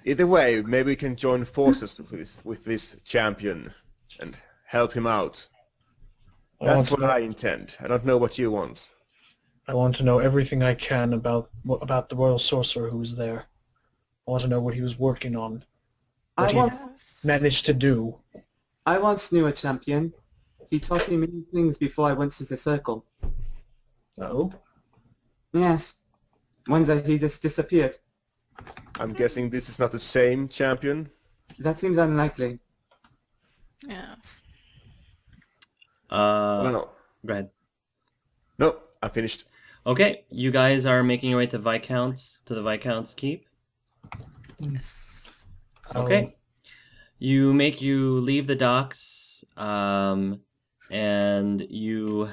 Either way, maybe we can join forces with this champion and help him out. That's what I intend. I don't know what you want. I want to know everything I can about the royal sorcerer who was there. I want to know what he was working on. What he managed to do. I once knew a champion. He taught me many things before I went to the circle. Oh? Yes. One day he just disappeared. I'm guessing this is not the same champion? That seems unlikely. Yes. Well, Go ahead. no, I'm finished. Okay, you guys are making your way to the Viscount's keep. Yes. Okay. You leave the docks, and you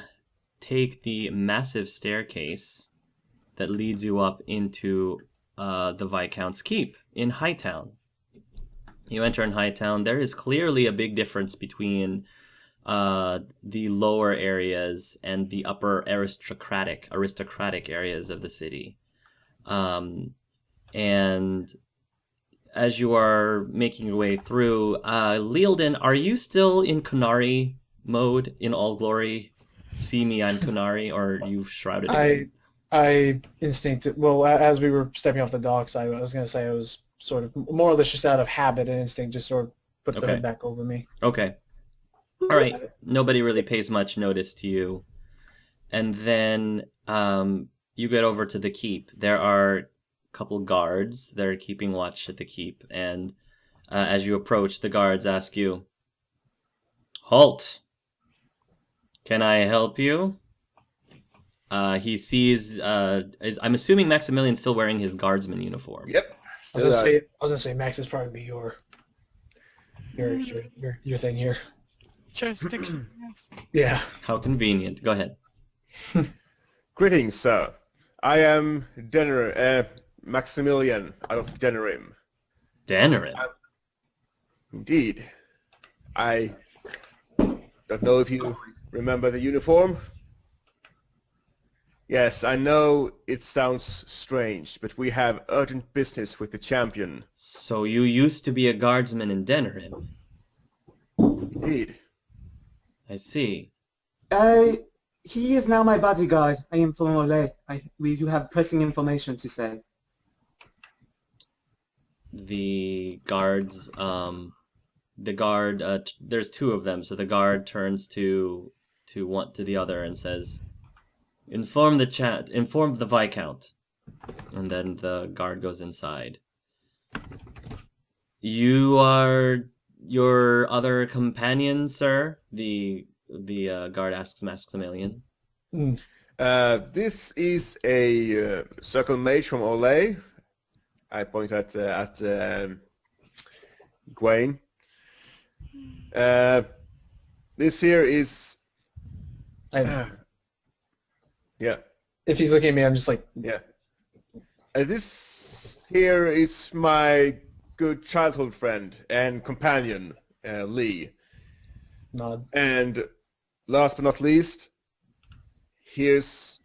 take the massive staircase that leads you up into the Viscount's keep in Hightown. You enter in Hightown. There is clearly a big difference between the lower areas and the upper aristocratic areas of the city. And as you are making your way through, Lealden, are you still in Kunari mode in all glory? See me, I'm Kunari, or you've shrouded it? I instincted. Well, as we were stepping off the docks, I was going to say I was sort of more or less just out of habit and instinct, just sort of put the hood back over me. Okay. All right. Nobody really pays much notice to you, and then you get over to the keep. There are a couple guards that are keeping watch at the keep, and as you approach, the guards ask you, "Halt! Can I help you?" He sees. I'm assuming Maximilian's still wearing his guardsman uniform. Yep. I was gonna say Max is probably your thing here. Jurisdiction, yes. Yeah. How convenient. Go ahead. Greetings, sir. I am Maximilian out of Denerim. Denerim? Indeed. I don't know if you remember the uniform. Yes, I know it sounds strange, but we have urgent business with the champion. So you used to be a guardsman in Denerim? Indeed. I see. He is now my bodyguard. I am from Olay. We do have pressing information to say. The guards, there's two of them, so the guard turns to the other and says, inform the Viscount. And then the guard goes inside. You are your other companion, sir? The guard asks Maximilian. This is a circle mage from Olay. I point at Gwaine. This here is... yeah. If he's looking at me, I'm just like... Yeah. This here is my good childhood friend and companion, Lee. Nod. And last but not least, here's...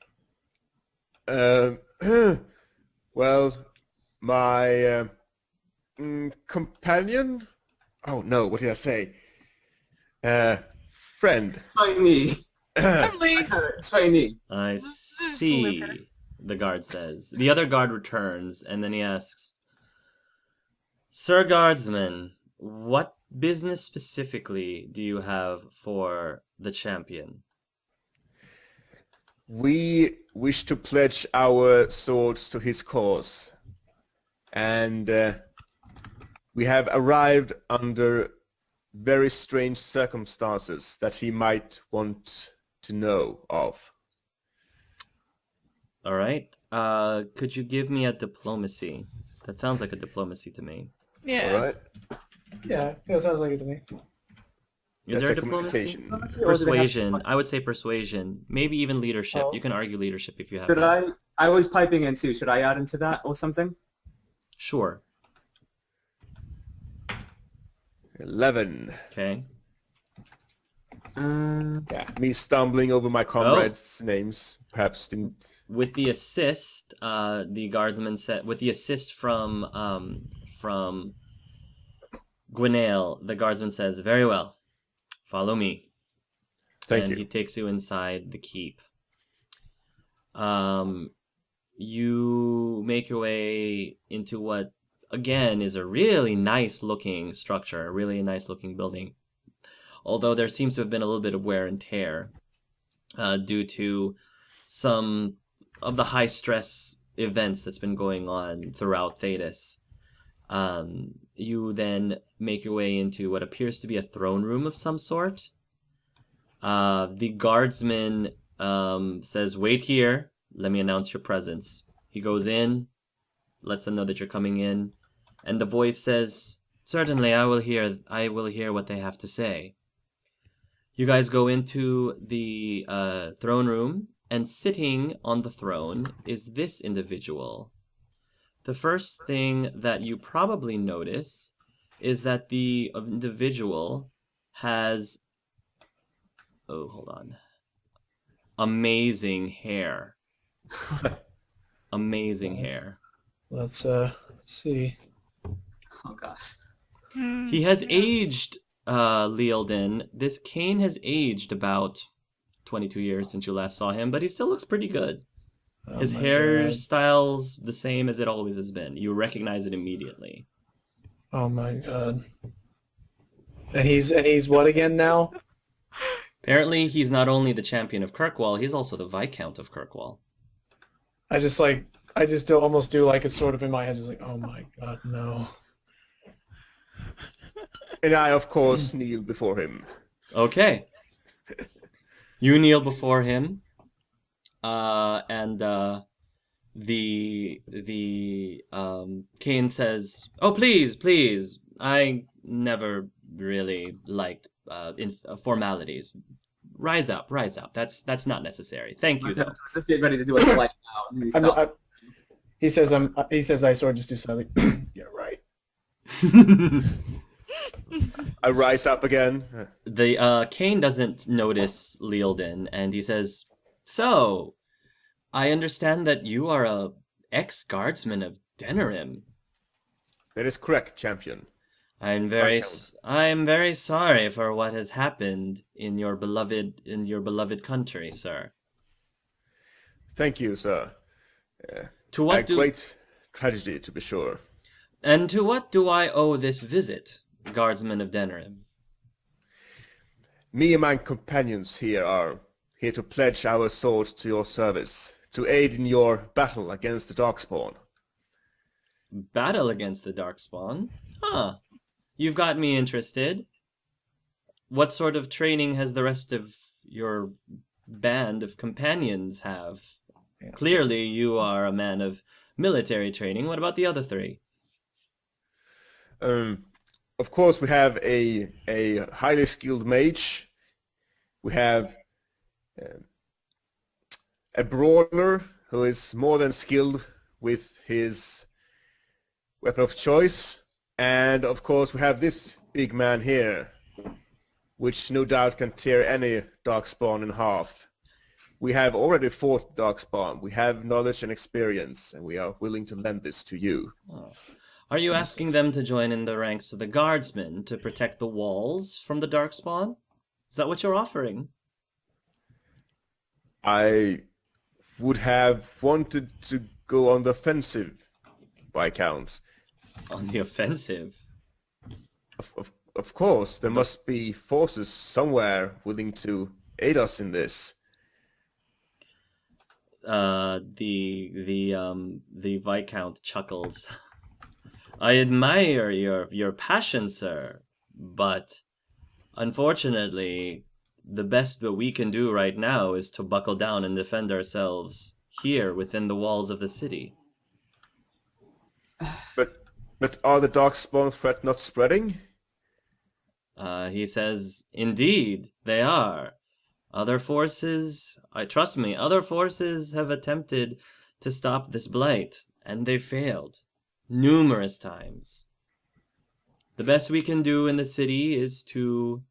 well, my companion? Oh no, what did I say? Friend. Trainee. Emily! Trainee. I see, the guard says. The other guard returns, and then he asks, Sir Guardsman, what business specifically do you have for the champion? We wish to pledge our swords to his cause. And we have arrived under very strange circumstances that he might want to know of. All right. Could you give me a diplomacy? That sounds like a diplomacy to me. Yeah. All right. Yeah, that sounds like it to me. Is there a diplomacy? Persuasion. I would say persuasion. Maybe even leadership. You can argue leadership if you have. Should I was piping in too. Should I add into that or something? Sure. 11. Okay. Yeah, me stumbling over my comrades' names perhaps didn't. With the assist, the guardsman said, with the assist from from Gwenail, the guardsman says, "Very well. Follow me." Thank and you. he takes you inside the keep. You make your way into what, again, is a really nice-looking structure, a really nice-looking building. Although there seems to have been a little bit of wear and tear due to some of the high-stress events that's been going on throughout Thetis. You then make your way into what appears to be a throne room of some sort. The guardsman says, "Wait here. Let me announce your presence." He goes in, lets them know that you're coming in, and the voice says, "Certainly, I will hear what they have to say." You guys go into the throne room, and sitting on the throne is this individual. The first thing that you probably notice is that the individual has... Oh, hold on. Amazing hair. Amazing hair. Let's see. Oh gosh. He has aged, Lealden. This Kane has aged about 22 years since you last saw him, but he still looks pretty good. Oh His my hairstyle's the same as it always has been. You recognize it immediately. God. Oh my god. And he's what again now? Apparently, he's not only the champion of Kirkwall, he's also the Viscount of Kirkwall. I just do almost do like it's sort of in my head, just like, oh my god, no. And I, of course, kneel before him. Okay. You kneel before him, and the Kane says, "Oh, please. I never really liked formalities. Rise up. That's not necessary. Thank you, though." Let's just get ready to do a slide now. And he stops. He says I sort of just do something. Yeah, right. I rise up again. The Kane doesn't notice Lealden, and he says, "So, I understand that you are a ex-guardsman of Denerim. That is correct, champion. I'm very sorry for what has happened in your beloved country, sir." Thank you, sir. To what great tragedy, to be sure. And to what do I owe this visit, guardsman of Denerim? Me and my companions here are here to pledge our swords to your service, to aid in your battle against the Darkspawn. Battle against the Darkspawn? Huh. You've got me interested. What sort of training has the rest of your band of companions have? Yes. Clearly, you are a man of military training. What about the other three? Of course, we have a highly skilled mage. We have a brawler who is more than skilled with his weapon of choice. And of course, we have this big man here, which no doubt can tear any Darkspawn in half. We have already fought Darkspawn. We have knowledge and experience, and we are willing to lend this to you. Oh. Are you asking them to join in the ranks of the guardsmen to protect the walls from the Darkspawn? Is that what you're offering? I would have wanted to go on the offensive, Viscount. On the offensive? Of course, there must be forces somewhere willing to aid us in this. The Viscount chuckles. "I admire your passion, sir, but unfortunately, the best that we can do right now is to buckle down and defend ourselves here within the walls of the city." But are the Darkspawn threat not spreading? He says, "Indeed, they are. Other forces, trust me, other forces have attempted to stop this blight, and they failed numerous times. The best we can do in the city is to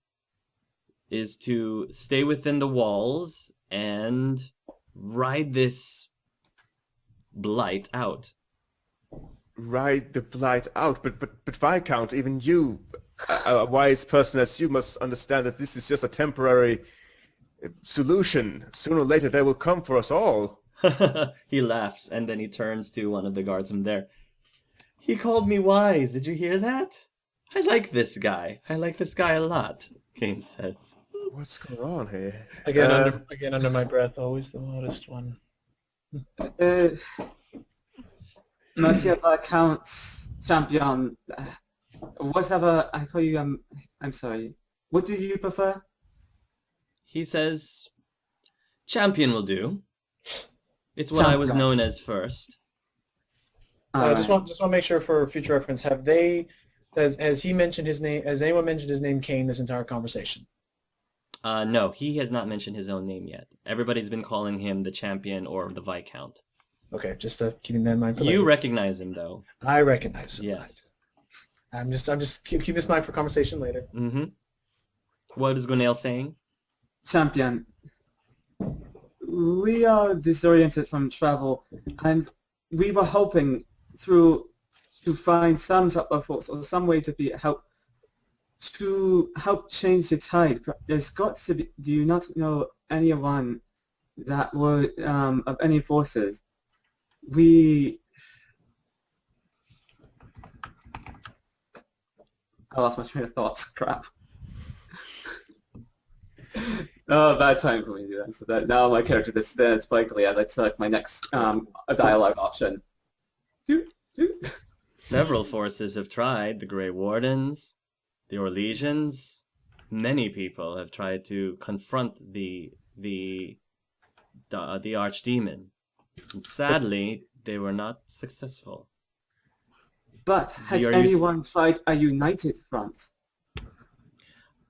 stay within the walls and ride this blight out." ride the blight out, but Viscount, even you, a wise person as you, must understand that this is just a temporary solution. Sooner or later they will come for us all. He laughs, and then he turns to one of the guardsmen there. He called me wise. Did you hear that? I like this guy. I like this guy a lot, Kane says. What's going on here? Again, under my breath, always the modest one. Monsieur Viscount, Champion, whatever I call you, I'm sorry. What do you prefer? He says, Champion will do. It's what I was Champion. known as first. I just want to make sure for future reference. Have they, has he mentioned his name? Has anyone mentioned his name, Kane, this entire conversation? No, he has not mentioned his own name yet. Everybody's been calling him the Champion or the Viscount. Okay, just keeping that in mind. For You later. recognize him, though. I recognize him. Yes. I'm just keeping this in mind for conversation later. Mm-hmm. What is Gwenail saying? Champion, we are disoriented from travel, and we were hoping to find some type of force or some way to help change the tide. There's got to be. Do you not know anyone that would of any forces? I lost my train of thoughts. Crap. Oh, bad time for me to do that. So that now my character just stands blankly as I select my next dialogue option. Several forces have tried. The Grey Wardens, the Orlesians. Many people have tried to confront the Archdemon. And sadly, they were not successful. But has anyone tried a united front?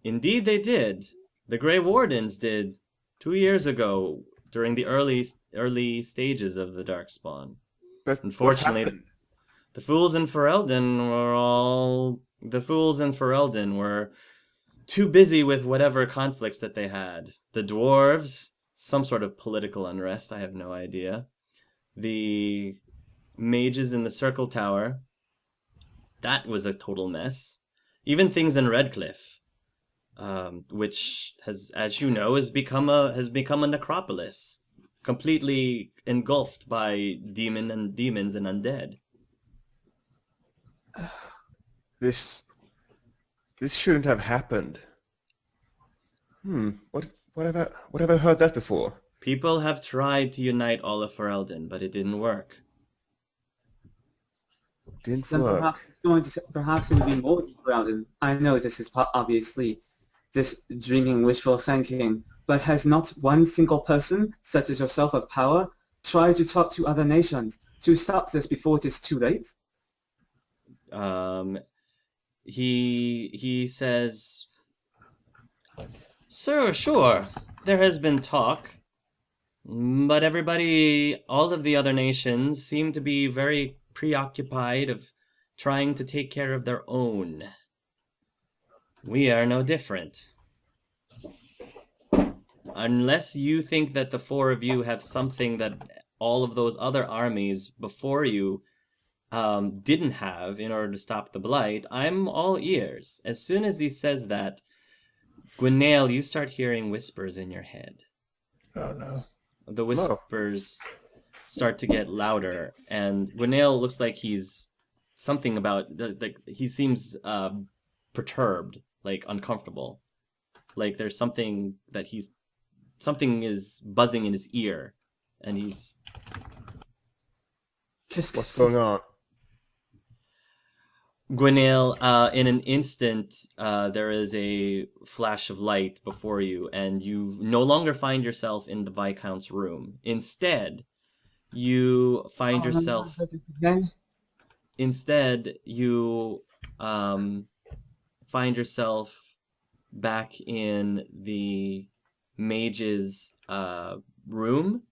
Indeed they did. The Grey Wardens did 2 years ago during the early stages of the Darkspawn. But Unfortunately, the Fools in Ferelden were too busy with whatever conflicts that they had. The dwarves, some sort of political unrest, I have no idea. The mages in the Circle Tower, that was a total mess. Even things in Redcliffe, which has, as you know, has become a necropolis, completely engulfed by demons and undead. This shouldn't have happened. What have I heard that before? People have tried to unite all of Ferelden, but it didn't work. Didn't Then work. perhaps it would be more grounded. I know this is obviously this dreaming wishful thinking, but has not one single person, such as yourself of power, tried to talk to other nations to stop this before it is too late? He says, Sir, sure, there has been talk, but all of the other nations seem to be very preoccupied of trying to take care of their own. We are no different. Unless you think that the four of you have something that all of those other armies before you didn't have in order to stop the Blight, I'm all ears. As soon as he says that, Gwenail, you start hearing whispers in your head. Oh no. The whispers start to get louder, and Gwenail looks like he's something about, like, he seems perturbed, like uncomfortable. Like there's something is buzzing in his ear, and he's... What's going on? Gwenail, in an instant, there is a flash of light before you, and you no longer find yourself in the Viscount's room. Instead, you find yourself... Instead, you find yourself back in the mage's room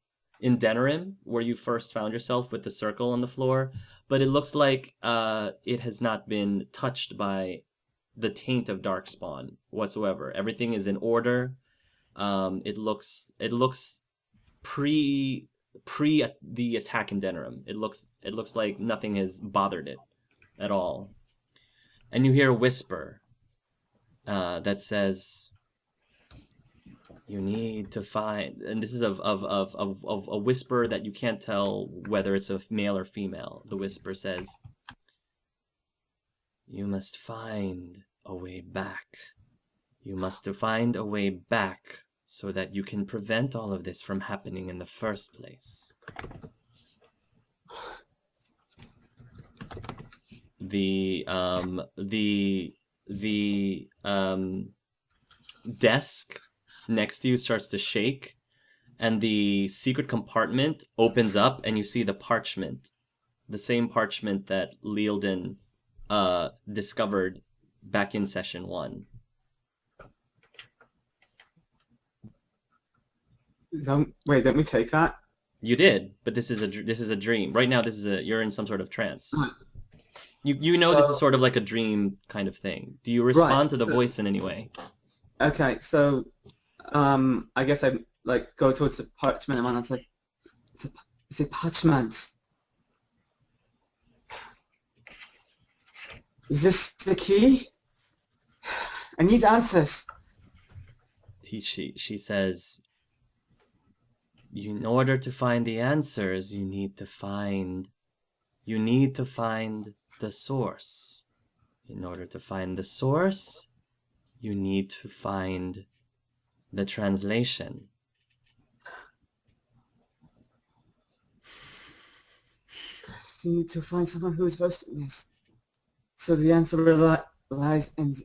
in Denerim, where you first found yourself with the circle on the floor. But it looks like it has not been touched by the taint of Darkspawn whatsoever. Everything is in order. It looks pre the attack in Denerim. It looks like nothing has bothered it at all. And you hear a whisper that says, "You need to find," and this is of a whisper that you can't tell whether it's a male or female. The whisper says, "You must find a way back. You must find a way back so that you can prevent all of this from happening in the first place." The desk next to you starts to shake, and the secret compartment opens up, and you see the parchment, the same parchment that Lealden discovered back in session 1. Wait, didn't we take that? You did, but this is a dream. Right now, you're in some sort of trance. You know, this is sort of like a dream kind of thing. Do you respond to the voice in any way? Okay, so I guess I like go towards the parchment, and I was like, it's a parchment. Is this the key? I need answers. She says, in order to find the answers, you need to find the source. In order to find the source, you need to find the translation. You need to find someone who is versed in this. So the answer lies in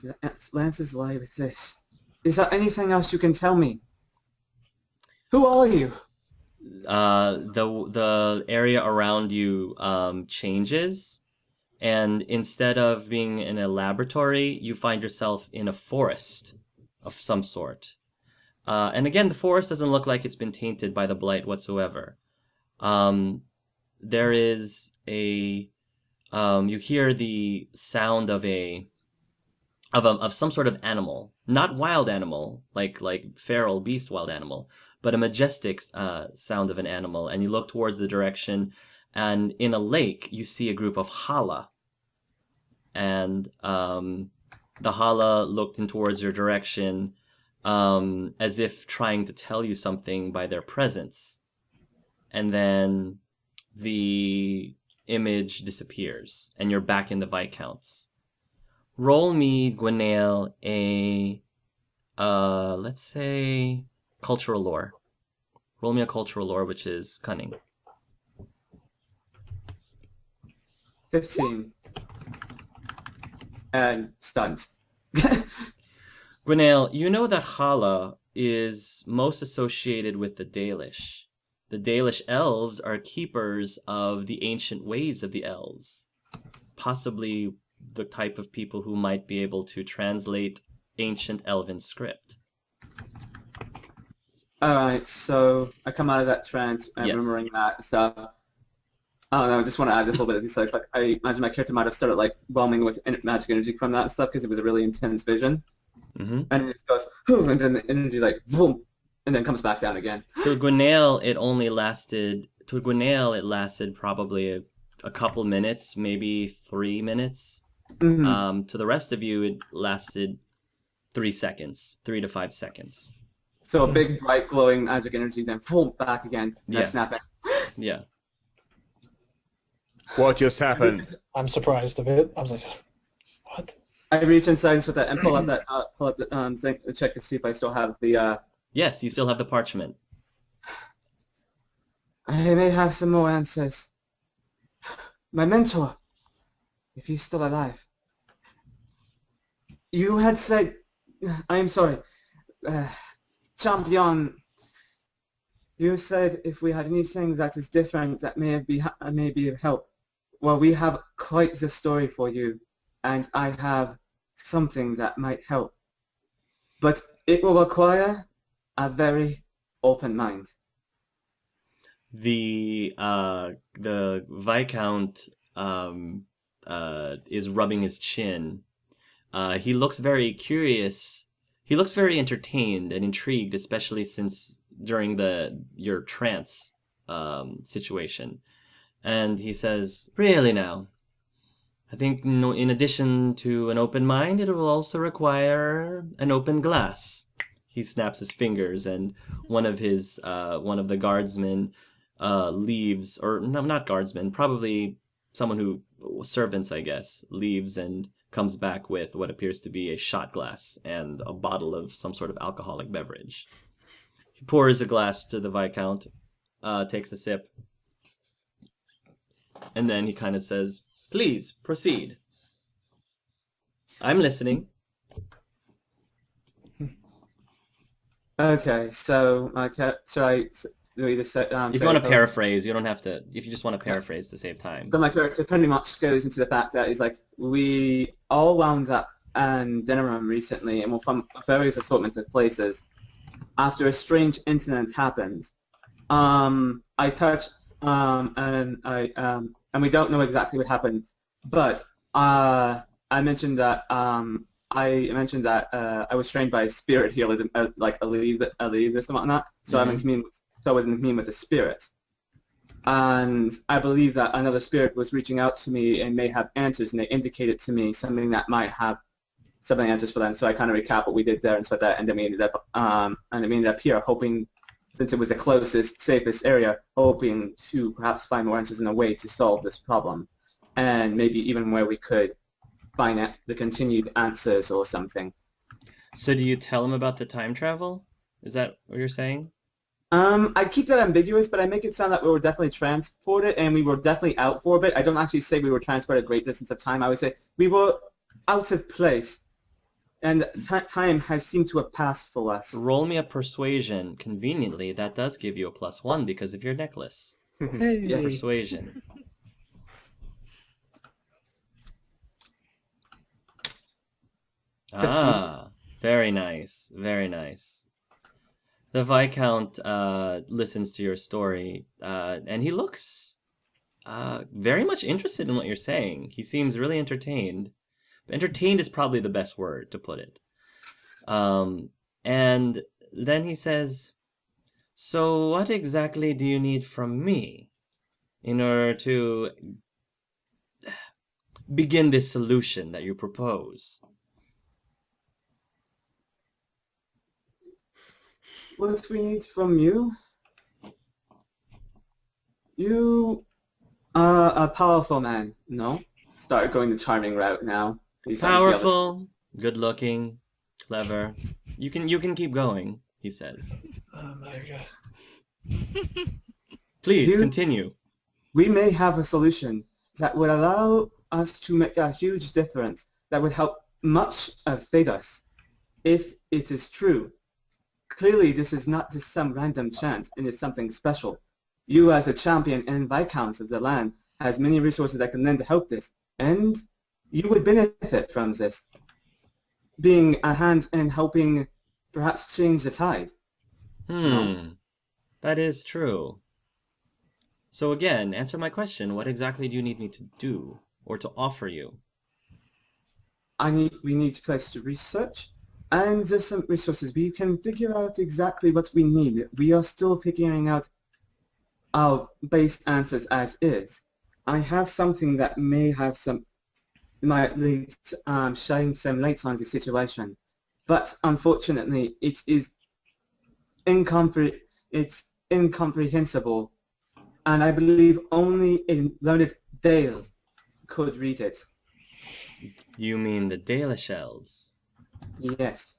the answers lie with this. Is there anything else you can tell me? Who are you? The area around you changes, and instead of being in a laboratory, you find yourself in a forest of some sort. And again, the forest doesn't look like it's been tainted by the blight whatsoever. There is a you hear the sound of some sort of animal, not wild animal, like feral beast wild animal, but a majestic sound of an animal. And you look towards the direction, and in a lake you see a group of Hala, and the Hala looked in towards your direction, as if trying to tell you something by their presence, and then the image disappears, and you're back in the Viscounts. Roll me, Gwenail, let's say cultural lore. Roll me a cultural lore, which is cunning. 15. And stunned. Gwenail, you know that Hala is most associated with the Dalish. The Dalish elves are keepers of the ancient ways of the elves. Possibly the type of people who might be able to translate ancient elven script. Alright, so I come out of that trance, remembering that stuff. I don't know, I just want to add this little bit of detail. Like, I imagine my character might have started like whelming with magic energy from that stuff because it was a really intense vision. Mm-hmm. And it goes, whoo, and then the energy like, boom, and then comes back down again. To Gwenail, it lasted probably a couple minutes, maybe 3 minutes. Mm-hmm. To the rest of you, it lasted 3 seconds, 3 to 5 seconds. So a big, bright, glowing magic energy, then boom, back again. And Yeah. snap back. Yeah. What just happened? I'm surprised a bit. I was like, what? I reach inside with that and pull out the thing to check to see if I still have the. Yes, you still have the parchment. I may have some more answers. My mentor, if he's still alive. You had said, I'm sorry, Champion. You said if we had anything that is different that may be of help. Well, we have quite the story for you, and I have something that might help. But it will require a very open mind. The Viscount is rubbing his chin. He looks very curious. He looks very entertained and intrigued, especially since during your trance situation. And he says, "Really now, I think in addition to an open mind, it will also require an open glass." He snaps his fingers, and one of the guardsmen leaves, or no, not guardsmen, probably servants, I guess, leaves and comes back with what appears to be a shot glass and a bottle of some sort of alcoholic beverage. He pours a glass to the Viscount, takes a sip, and then he kind of says, "Please, proceed. I'm listening." Okay, so should I do we just If you want to paraphrase, you don't have to. If you just want to paraphrase to save time. So my character pretty much goes into the fact that he's like, we all wound up in dinner room recently, and we're from various assortments of places. After a strange incident happened, I touched, and we don't know exactly what happened, but I mentioned that I was trained by a spirit healer, like a lead and whatnot. So I'm in communion. So I was in communion with a spirit, and I believe that another spirit was reaching out to me and may have answers, and they indicated to me something that might have something answers for them. So I kind of recap what we did there and stuff like that, and then we ended up here, hoping, since it was the closest, safest area, hoping to perhaps find more answers in a way to solve this problem, and maybe even where we could find the continued answers or something. So do you tell him about the time travel? Is that what you're saying? I keep that ambiguous, but I make it sound that we were definitely transported, and we were definitely out for a bit. I don't actually say we were transported a great distance of time. I would say we were out of place, and time has seemed to have passed for us. Roll me a persuasion. Conveniently, that does give you a +1 because of your necklace. Hey. Yeah. Persuasion. Ah, very nice, very nice. The Viscount listens to your story, and he looks very much interested in what you're saying. He seems really entertained. Entertained is probably the best word to put it. And then he says, "So what exactly do you need from me in order to begin this solution that you propose?" What we need from you? You are a powerful man, no? Start going the charming route now. Powerful, good-looking, clever. You can keep going, he says. Oh my god. Please, continue. We may have a solution that would allow us to make a huge difference, that would help much of Thedas, if it is true. Clearly, this is not just some random chance, and it's something special. You, as a champion and viscount of the land, has many resources that can lend to help this, and you would benefit from this, being a hand in helping perhaps change the tide. No? That is true. So again, answer my question. What exactly do you need me to do or to offer you? We need a place to research, and there's some resources. We can figure out exactly what we need. We are still figuring out our base answers as is. I have something that might lead shine some lights on the situation, but unfortunately, it's incomprehensible, and I believe only a learned Dale could read it. You mean the Dale shelves? Yes.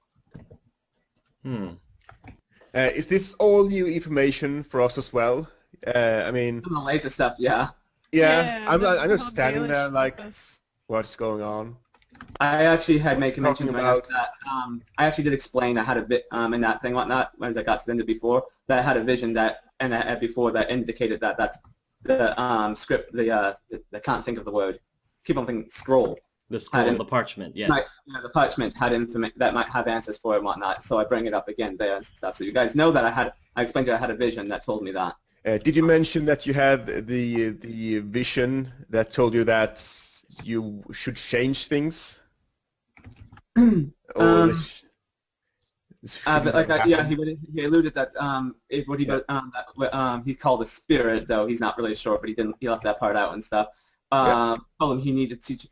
Is this all new information for us as well? I mean, The later stuff, yeah. yeah, I'm the just whole standing Dalish there stuff like, is- what's going on? I actually had made a mention talking to myself about? that I actually did explain I had a bit in that thing whatnot as I got to the end before that I had a vision that and I had before that indicated that that's the script I can't think of the word. Keep on thinking scroll. The scroll, the parchment, yes. The parchment had information that might have answers for it and whatnot, so I bring it up again there and stuff. So you guys know that I explained to you I had a vision that told me that. Did you mention that you had the vision that told you that you should change things? Or But he alluded that he's called a spirit, though he's not really sure, but he left that part out and stuff. Told him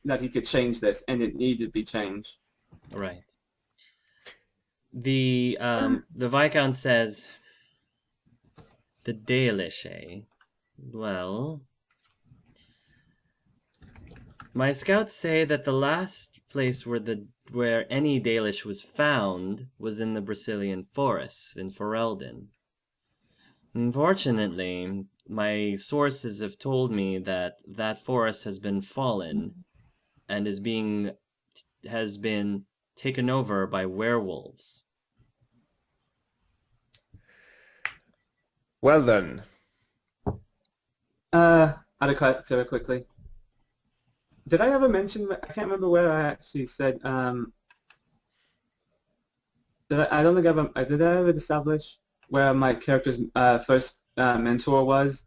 that he could change this, and it needed to be changed. Right. The Viscount says, the Dalish, eh? Well, my scouts say that the last place where any Dalish was found was in the Brazilian forest in Ferelden. Unfortunately, my sources have told me that that forest has been fallen and has been taken over by werewolves. Well then. I'll cut to it quickly. Did I ever mention? I can't remember where I actually said. I don't think did I ever establish where my character's first mentor was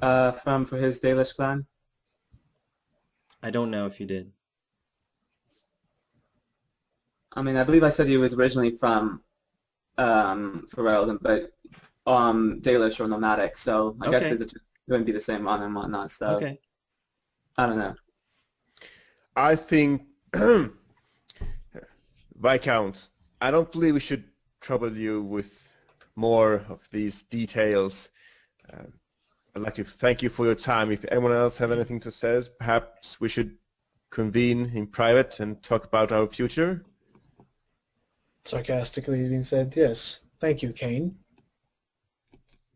for his Dalish clan? I don't know if you did. I mean, I believe I said he was originally from Ferelden, but Dalish or nomadic. So I guess it wouldn't be the same one and whatnot. So I don't know. I think, Viscount, I don't believe we should trouble you with more of these details. I'd like to thank you for your time. If anyone else have anything to say, perhaps we should convene in private and talk about our future. Sarcastically being said, yes. Thank you, Kane.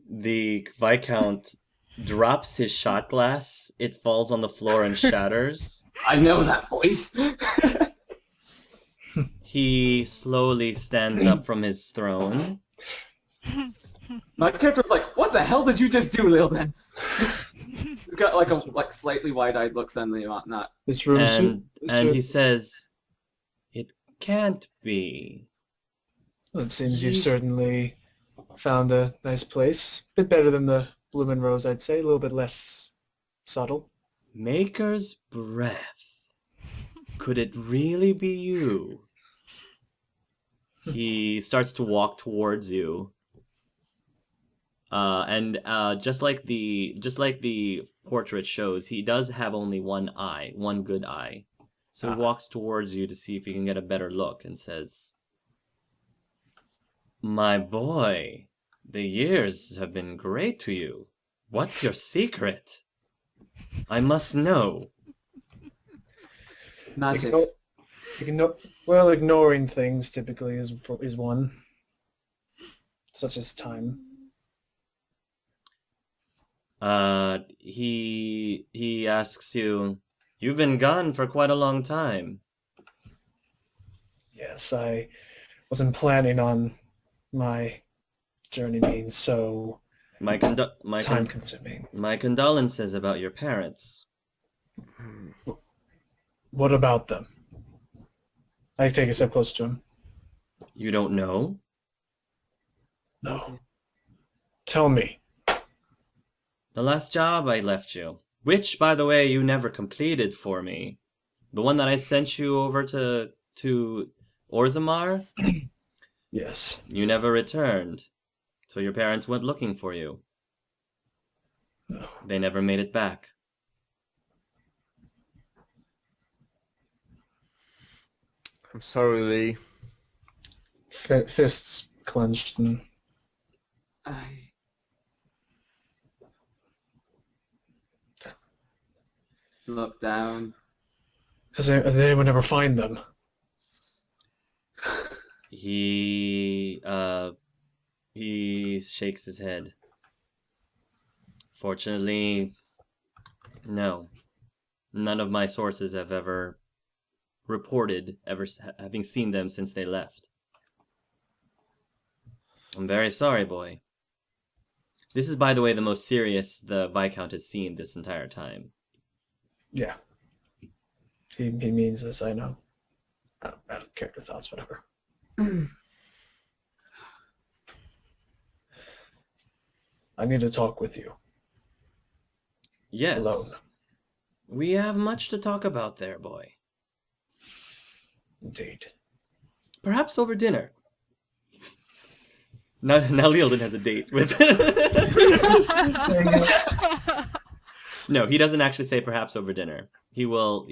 The Viscount drops his shot glass. It falls on the floor and shatters. I know that voice. He slowly stands up from his throne. My character's like, "What the hell did you just do, Lilden?" He's got like slightly wide-eyed looks on the whatnot. And he says, "It can't be." Well, it seems you've certainly found a nice place. A bit better than the Bloomin' Rose, I'd say. A little bit less subtle. Maker's breath. Could it really be you? He starts to walk towards you. And just like the portrait shows, he does have only one eye, one good eye. So he walks towards you to see if he can get a better look and says, "My boy, the years have been great to you. What's your secret? I must know." Magic. Ignoring things typically is one, such as time. He asks you, "You've been gone for quite a long time." Yes, I wasn't planning on my journey being so time-consuming. My condolences about your parents. What about them? I take a step closer to him. You don't know? No. Tell me. The last job I left you, which, by the way, you never completed for me. The one that I sent you over to Orzammar? Yes. You never returned. So your parents went looking for you. No. They never made it back. I'm sorry, Lee. Fists clenched and... I look down. Did anyone ever find them? He shakes his head. Fortunately, no. None of my sources have ever reported having seen them since they left. I'm very sorry, boy. This is, by the way, the most serious the Viscount has seen this entire time. Yeah. He means this, I know. Out of character thoughts, whatever. I need to talk with you. Yes. Alone. We have much to talk about there, boy. Indeed. Perhaps over dinner. Now Leoldin has a date with. No, he doesn't actually say perhaps over dinner. He will.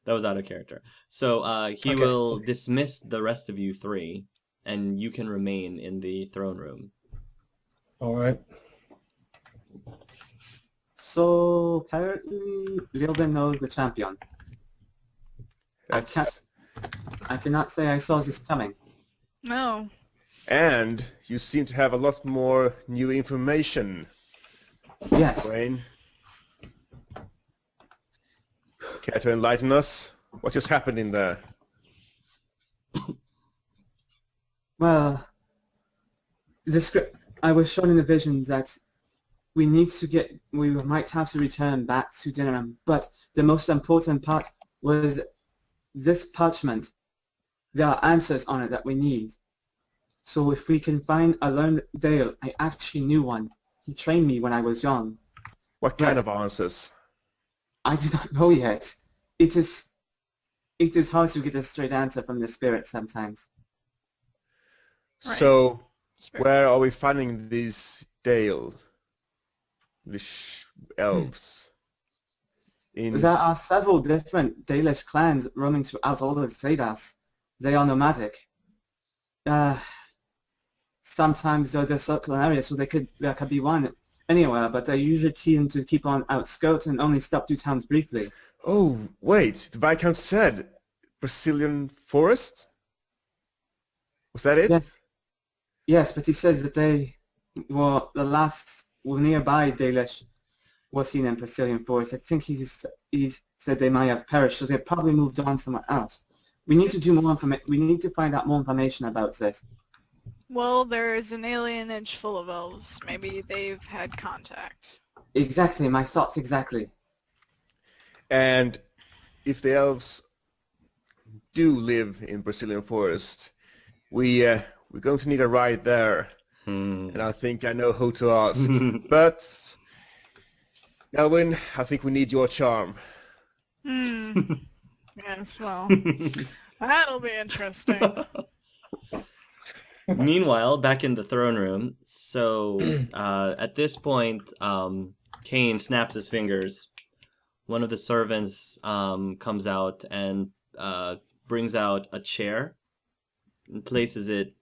That was out of character. So he will dismiss the rest of you three, and you can remain in the throne room. All right. So apparently, Leoldin knows the champion. I cannot say I saw this coming. No. And you seem to have a lot more new information. Yes. Wayne, care to enlighten us? What just happened in there? Well, I was shown in the vision that we might have to return back to Dinnerham, but the most important part was this parchment. There are answers on it that we need. So if we can find a learned Dale, I actually knew one. He trained me when I was young. What kind of answers? I do not know yet. It is hard to get a straight answer from the spirits sometimes. Right. So, where are we finding these Dale? These elves? There are several different Dalish clans roaming throughout all of Zedas. They are nomadic. Sometimes they're circular areas, so there could be one anywhere, but they usually tend to keep on outskirts and only stop to towns briefly. Oh, wait, the Viscount said Brazilian forest? Was that it? Yes, but he says that they were the last nearby Dalish was seen in Brazilian forest. I think he said they might have perished, so they probably moved on somewhere else. We need to do more we need to find out more information about this. Well, there's an alienage full of elves. Maybe they've had contact. Exactly, my thoughts exactly. And if the elves do live in Brazilian forest, we're going to need a ride there. And I think I know who to ask. But, Elwyn, I think we need your charm. Yes, well, that'll be interesting. Meanwhile, back in the throne room, so at this point, Kane snaps his fingers. One of the servants comes out and brings out a chair and places it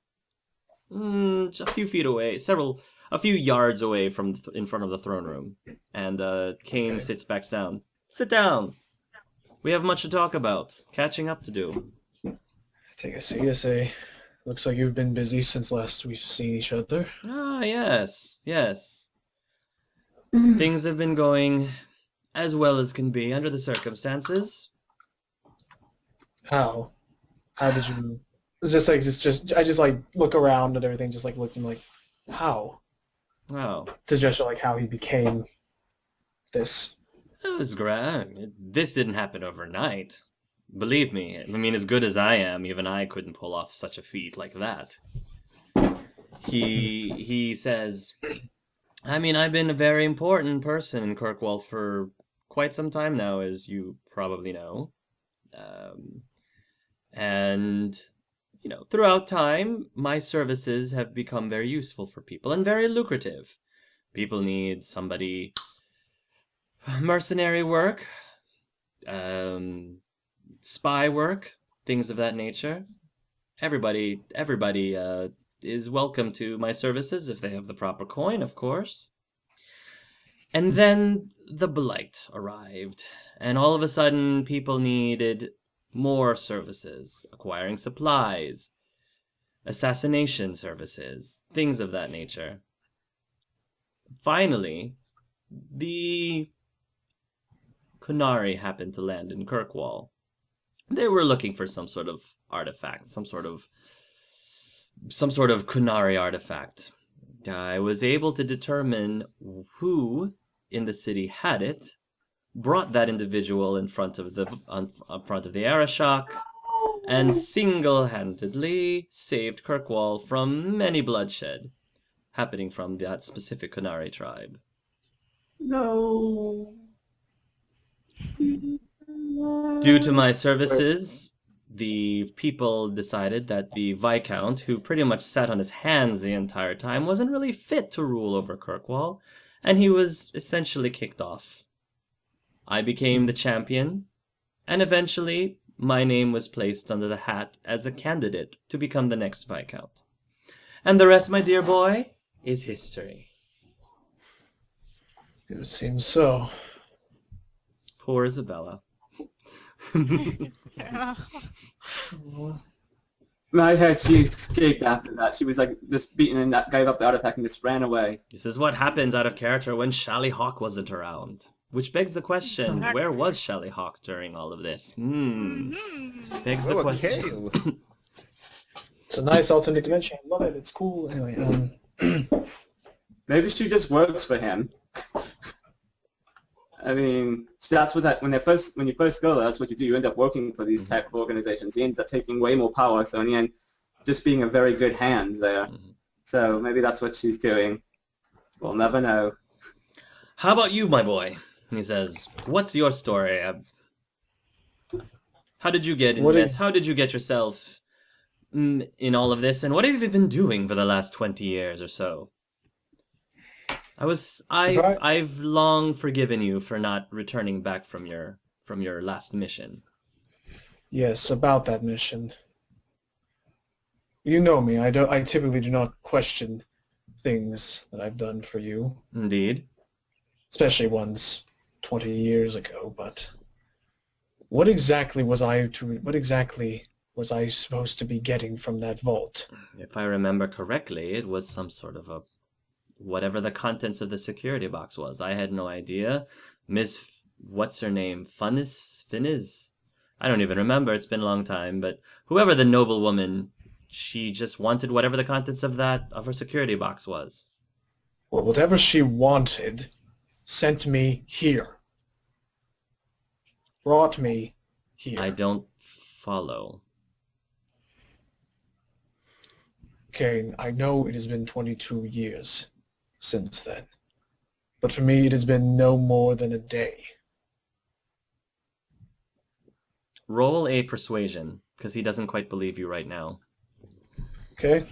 a few feet away, a few yards away from in front of the throne room. And Kane sits back down. Sit down. We have much to talk about. Catching up to do. Take a CSA. Looks like you've been busy since last we've seen each other. Ah, yes. Things have been going as well as can be under the circumstances. How? How did you... I just like look around and everything, just like looking like, how? Oh. To just like how he became this. It was grand. This didn't happen overnight. Believe me, I mean, as good as I am, even I couldn't pull off such a feat like that. He says, I mean, I've been a very important person in Kirkwall for quite some time now, as you probably know. And, you know, throughout time, my services have become very useful for people and very lucrative. People need somebody... mercenary work, spy work, things of that nature. Everybody is welcome to my services if they have the proper coin, of course. And then the Blight arrived, and all of a sudden people needed more services, acquiring supplies, assassination services, things of that nature. Finally, the Kunari happened to land in Kirkwall. They were looking for some sort of artifact, some sort of Kunari artifact. I was able to determine who in the city had it, brought that individual in front of the Arashok, and single-handedly saved Kirkwall from many bloodshed happening from that specific Kunari tribe. No. Due to my services, the people decided that the Viscount, who pretty much sat on his hands the entire time, wasn't really fit to rule over Kirkwall, and he was essentially kicked off. I became the champion, and eventually my name was placed under the hat as a candidate to become the next Viscount. And the rest, my dear boy, is history. It seems so. Poor Isabella. Yeah. In my head, she escaped after that. She was like just beaten and gave up the artifact and just ran away. This is what happens out of character when Shallyhawk wasn't around. Which begs the question, Exactly. where was Shallyhawk during all of this? Mhm. Begs the Oh, a question. kale. It's a nice alternate dimension. I love it. It's cool. Anyway, Maybe she just works for him. I mean, that's what when you first go there, that's what you do. You end up working for these type of organizations. He ends up taking way more power. So in the end, just being a very good hand there. So maybe that's what she's doing. We'll never know. How about you, my boy? He says, what's your story? How did you get in this? How did you get yourself in all of this? And what have you been doing for the last 20 years or so? I've long forgiven you for not returning back from your last mission. yes, about that mission. You know me. I typically do not question things that I've done for you, Indeed. especially ones 20 years ago. But what exactly was I supposed to be getting from that vault? If I remember correctly, it was some sort of a whatever the contents of the security box was. I had no idea. What's her name? Finniz? I don't even remember. It's been a long time. But whoever the noble woman, she just wanted whatever the contents of her security box was. Well, whatever she wanted sent me here. Brought me here. I don't follow. Okay, I know it has been 22 years since then. But for me, it has been no more than a day. Roll a persuasion, because he doesn't quite believe you right now. Okay?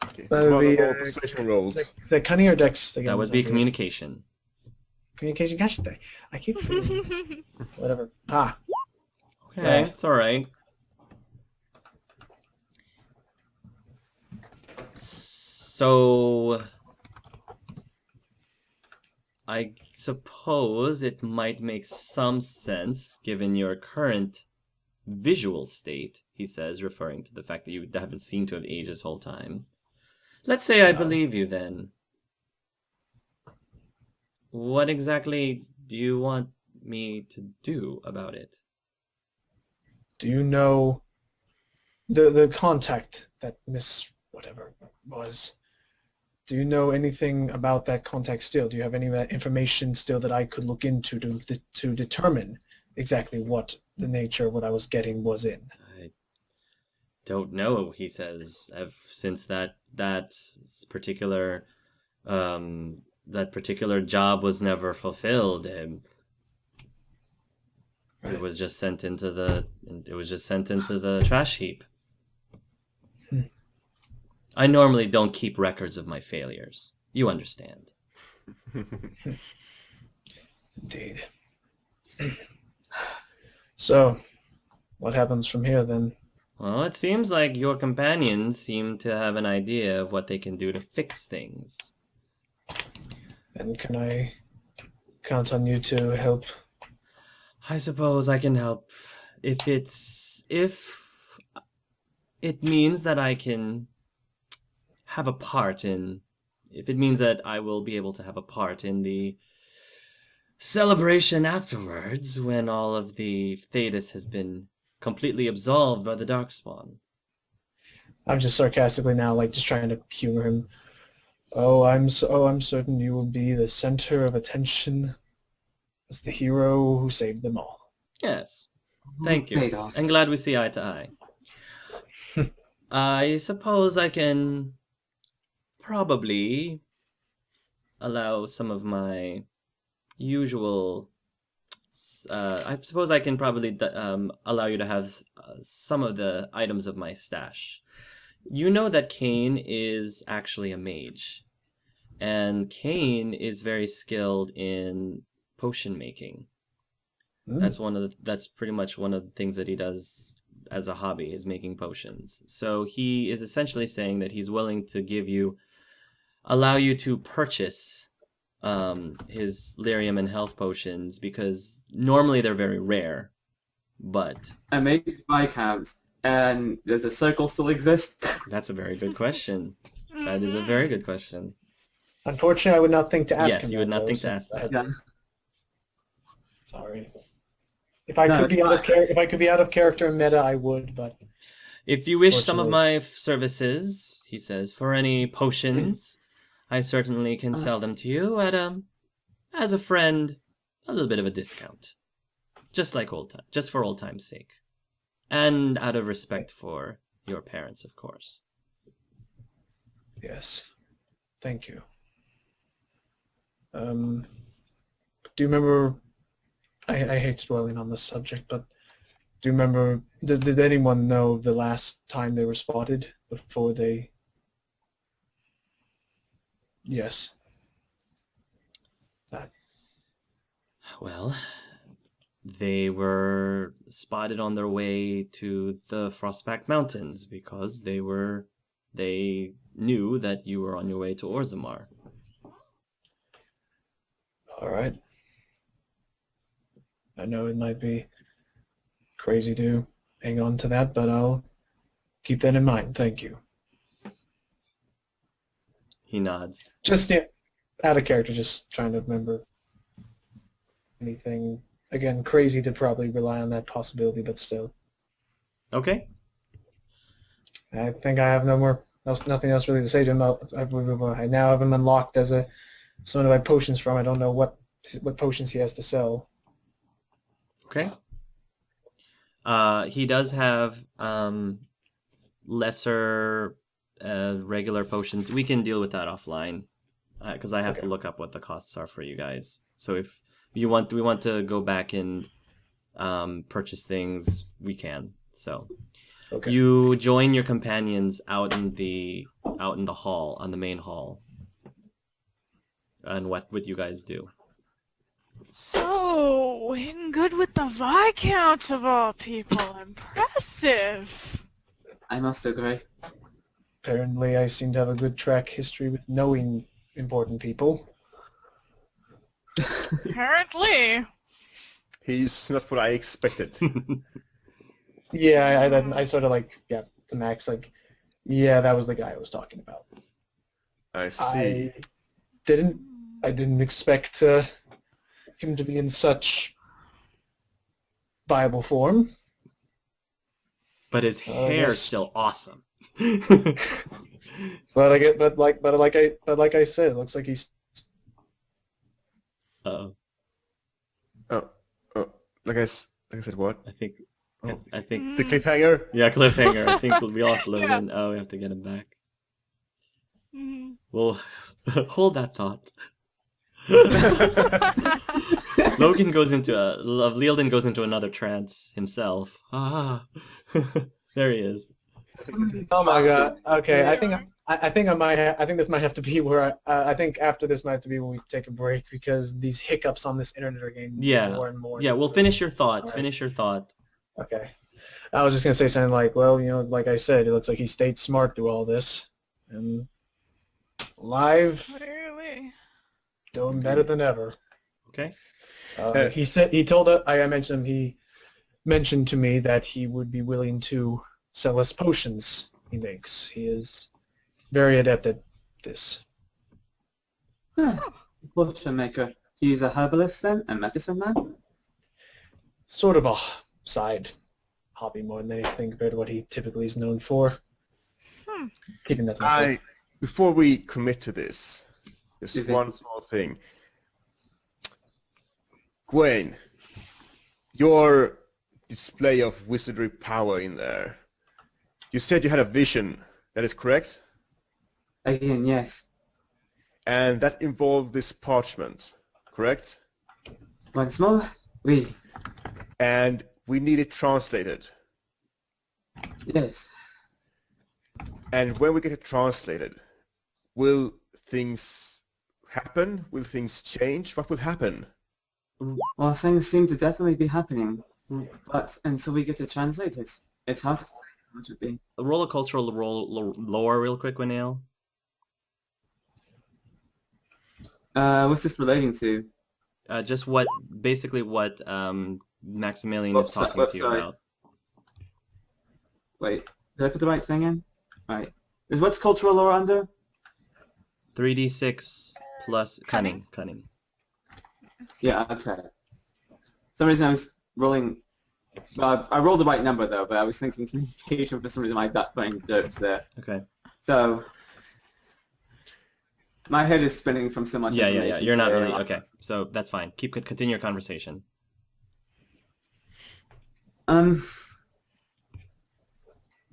Okay. Uh, Roll the, all persuasion rolls. The cunning or dex? That would be communication. Communication. Gosh, I keep whatever. Ah. Okay, Yeah. it's all right. So I suppose it might make some sense, given your current visual state, he says, referring to the fact that you haven't seemed to have aged this whole time. Let's say I believe you then. What exactly do you want me to do about it? Do you know the contact that Miss whatever was? Do you know anything about that contact still? Do you have any information still that I could look into to determine exactly what the nature of what I was getting was in? I don't know, he says. Since that particular job was never fulfilled, and it was just sent into the trash heap. I normally don't keep records of my failures. You understand. Indeed. So, what happens from here then? Well, it seems like your companions seem to have an idea of what they can do to fix things. And can I count on you to help? I suppose I can help if it means that I can have a part in, if it means that I will be able to have a part in the celebration afterwards when all of the Thetis has been completely absolved by the Darkspawn. I'm just sarcastically now, like just trying to humor him. I'm certain you will be the center of attention as the hero who saved them all. Yes. Thank you. Vados. I'm glad we see eye to eye. I suppose I can probably allow some of my usual I suppose I can probably allow you to have some of the items of my stash. You know that Kane is actually a mage, and Kane is very skilled in potion making. That's pretty much one of the things that he does as a hobby, is making potions. So he is essentially saying that he's willing to allow you to purchase his lyrium and health potions, because normally they're very rare, but I make Viscount, and does the circle still exist? that's a very good question. That is a very good question. Unfortunately, I would not think to ask him. Yes, you would not think to ask I that. had- Sorry. If I could be out of character and meta, I would, but If you wish some of my services, he says, for any potions, I certainly can sell them to you at as a friend, a little bit of a discount, just for old time's sake, and out of respect for your parents, of course. yes. Thank you. Do you remember? I hate dwelling on this subject, but do you remember? Did anyone know the last time they were spotted before they? Yes. That. Well, they were spotted on their way to the Frostback Mountains because they knew that you were on your way to Orzammar. All right. I know it might be crazy to hang on to that, but I'll keep that in mind. Thank you. He nods. Just out of character, just trying to remember anything. Again, crazy to probably rely on that possibility, but still. Okay. I think I have nothing else really to say to him. I now have him unlocked as someone to buy potions from. I don't know what potions he has to sell. Okay. He does have lesser regular potions. We can deal with that offline, because I have to look up what the costs are for you guys. So if we want to go back and purchase things, we can. So you join your companions out in the hall, on the main hall. And what would you guys do? So, in good with the Viscount of all people. Impressive. I must agree. Apparently, I seem to have a good track history with knowing important people. Apparently. He's not what I expected. Yeah, I sort of to Max, that was the guy I was talking about. I see. I didn't expect him to be in such viable form. But his hair's still awesome. But like I said, it looks like he's. Oh, Like I said, what? I think The cliffhanger? Yeah, cliffhanger. I think we lost Logan. Oh, we have to get him back. Well, hold that thought. Logan goes into Lealden goes into another trance himself. There he is. Oh my god. Okay, I think this might have to be where I think after this might have to be when we take a break, because these hiccups on this internet are getting more and more. Yeah, well, finish your thought. Right. Finish your thought. Okay. I was just gonna say something like, well, like I said, it looks like he stayed smart through all this, and live, Really? doing better than ever. Okay. He mentioned to me that he would be willing to sell us potions he makes. He is very adept at this. Potion maker. He's a herbalist then? A medicine man? Sort of a side hobby more than anything compared to what he typically is known for. Keeping that to myself. Before we commit to this, just one small thing. Gwen, your display of wizardry power in there. You said you had a vision. That is correct? Again, yes. And that involved this parchment, correct? Once more, Oui. And we need it translated. Yes. And when we get it translated, will things happen? Will things change? What will happen? Well, things seem to definitely be happening, but until we get to translate it, it's hard to say what it would be. Roll a cultural lore real quick, Winnail. What's this relating to? Just what Maximilian is talking to you sorry. about. Wait, did I put the right thing in? Right. Is what's cultural lore under? 3d6 plus cunning. Yeah, okay. For some reason I was rolling... I rolled the right number though, but I was thinking communication for some reason my brain dirt there. Okay. So... my head is spinning from so much information. Yeah. You're not really... Okay, so that's fine. Continue your conversation.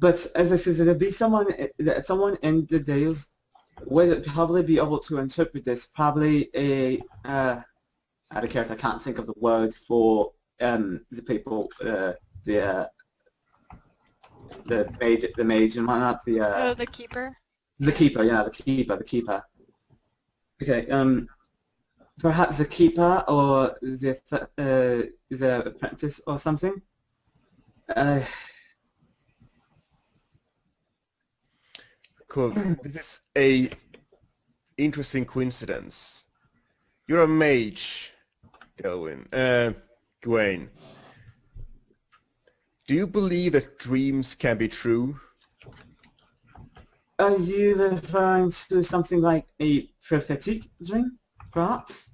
But as I said, there'd be someone in the Dales would probably be able to interpret this. Probably out of character, I can't think of the word for the people, the mage and whatnot. The keeper. The keeper, yeah, the keeper. Okay, perhaps the keeper or the apprentice or something. Cool. This is a interesting coincidence. You're a mage, Gawain. Do you believe that dreams can be true? Are you referring to something like a prophetic dream, perhaps?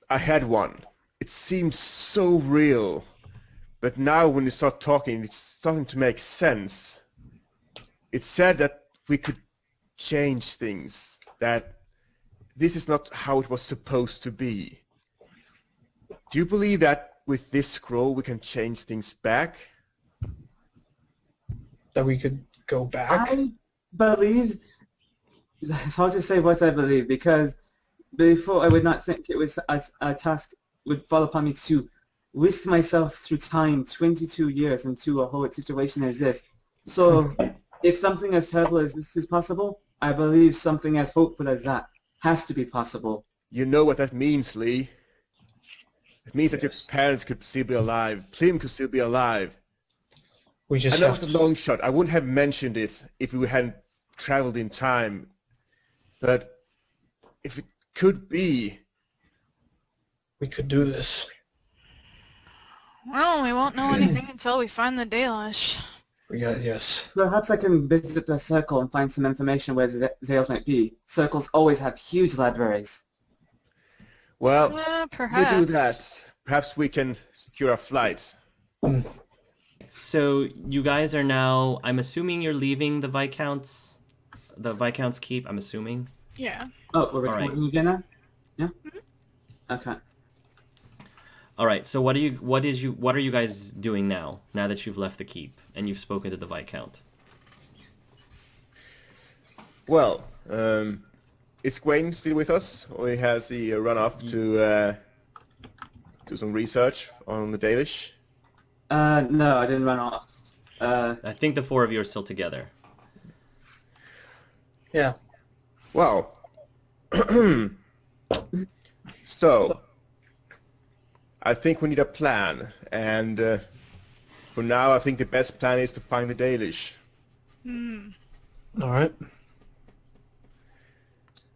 I had one. It seemed so real. But now when you start talking, it's starting to make sense. It said that we could change things, that this is not how it was supposed to be. Do you believe that with this scroll we can change things back? That we could go back? I believe... it's hard to say what I believe, because before I would not think it was a task would fall upon me to risk myself through time 22 years into a horrid situation as this. So, if something as terrible as this is possible, I believe something as hopeful as that has to be possible. You know what that means, Lee. It means that your parents could still be alive. Plim could still be alive. We just I know have it's a long shot. I wouldn't have mentioned it if we hadn't traveled in time. But if it could be... we could do this. Well, we won't know anything until we find the Dalish. Yes. Perhaps I can visit the circle and find some information where Zales might be. Circles always have huge libraries. Well, perhaps. we do that. Perhaps we can secure a flight. So you guys are now... I'm assuming you're leaving the Viscount's keep, I'm assuming? Yeah. Oh, we're All recording again now? Yeah? Okay. All right. So what are you guys doing now that you've left the keep and you've spoken to the Viscount? Well, is Gawain still with us, or has he run off to do some research on the Dalish? No, I didn't run off. I think the four of you are still together. Yeah. Well, so I think we need a plan, and for now I think the best plan is to find the Dalish. All right.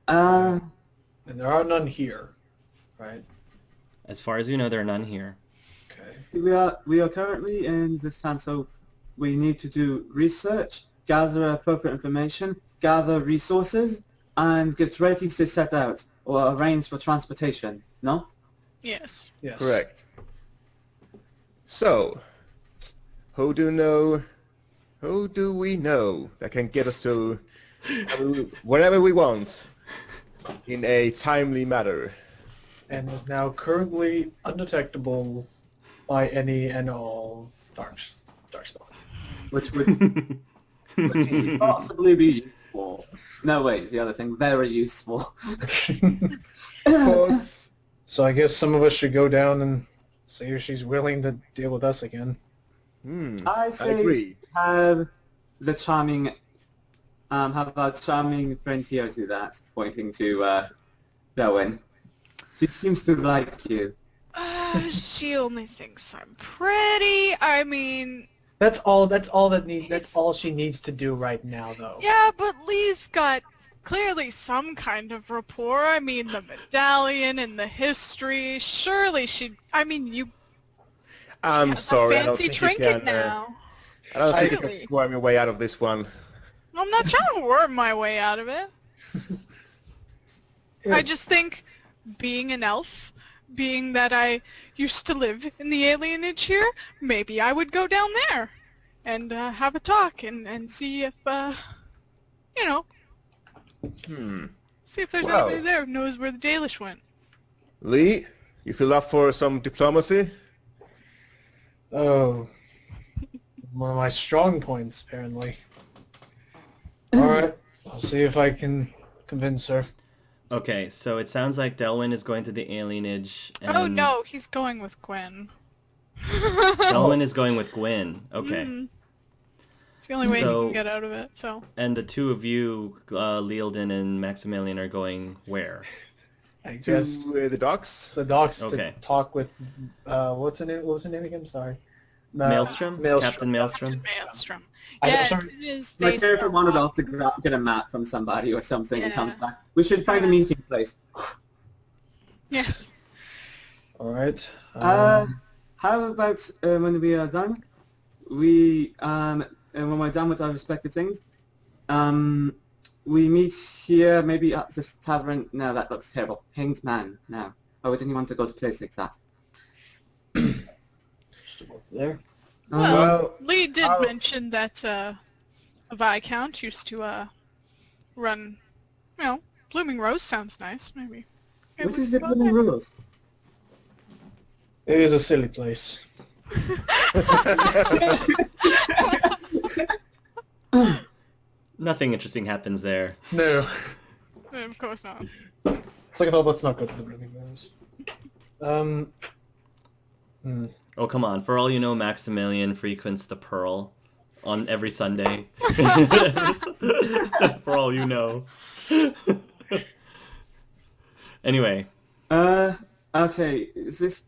And there are none here, right? As far as you know, there are none here. Okay. We are currently in this town, so we need to do research, gather appropriate information, gather resources, and get ready to set out or arrange for transportation. No? Yes. Yes. Correct. So, who do we know that can get us to wherever we want in a timely manner? And is now currently undetectable by any and all darkspawn. Which would possibly be useful. No, wait, it's the other thing. Very useful. Because So I guess some of us should go down and see if she's willing to deal with us again. I say agree. have the charming, have our charming friend here do that, pointing to Darwin. She seems to like you. She only thinks I'm pretty. I mean, That's all she needs to do right now, though. yeah, but Lee's got clearly some kind of rapport. I mean, the medallion and the history. Surely she'd... I mean, you I'm have sorry. a fancy I don't trinket think you can, now. I don't think you Really? can squirm your way out of this one. I'm not trying to worm my way out of it. I just think, being an elf, being that I used to live in the alienage here, maybe I would go down there and have a talk and see if, you know, see if there's Well. anybody there who knows where the Dalish went. Lee, you feel up for some diplomacy? Oh, one of my strong points, apparently. All right, I'll see if I can convince her. Okay, so it sounds like Delwyn is going to the alienage. And Oh no, he's going with Gwen. Delwyn is going with Gwyn. Okay. It's the only way he So- can get out of it, so... And the two of you, Lealden and Maximilian, are going where? I To guess the docks? the docs Okay. to talk with. What's her name? What was her name again? Sorry. Maelstrom? Captain Maelstrom? Maelstrom. I- Yeah, sorry. as soon as My they character start wandered off walking- to get a map from somebody or something and Yeah. comes back. We should find a meeting place. Yes. All right. How about when we are done, we and when we're done with our respective things, we meet here maybe at this tavern. No, that looks terrible. Hanged Man. No, I wouldn't want to go to a place like that. There. Well, Lee did I'll- mention that a Viscount used to run, you know, Blooming Rose sounds nice, maybe. What we is the could go Blooming there. Rose? It is a silly place. Nothing interesting happens there. No. Of course not. It's like, oh, let's not go to the Blooming Rose. Oh, come on. For all you know, Maximilian frequents the Pearl on every Sunday. For all you know. Anyway. Okay. This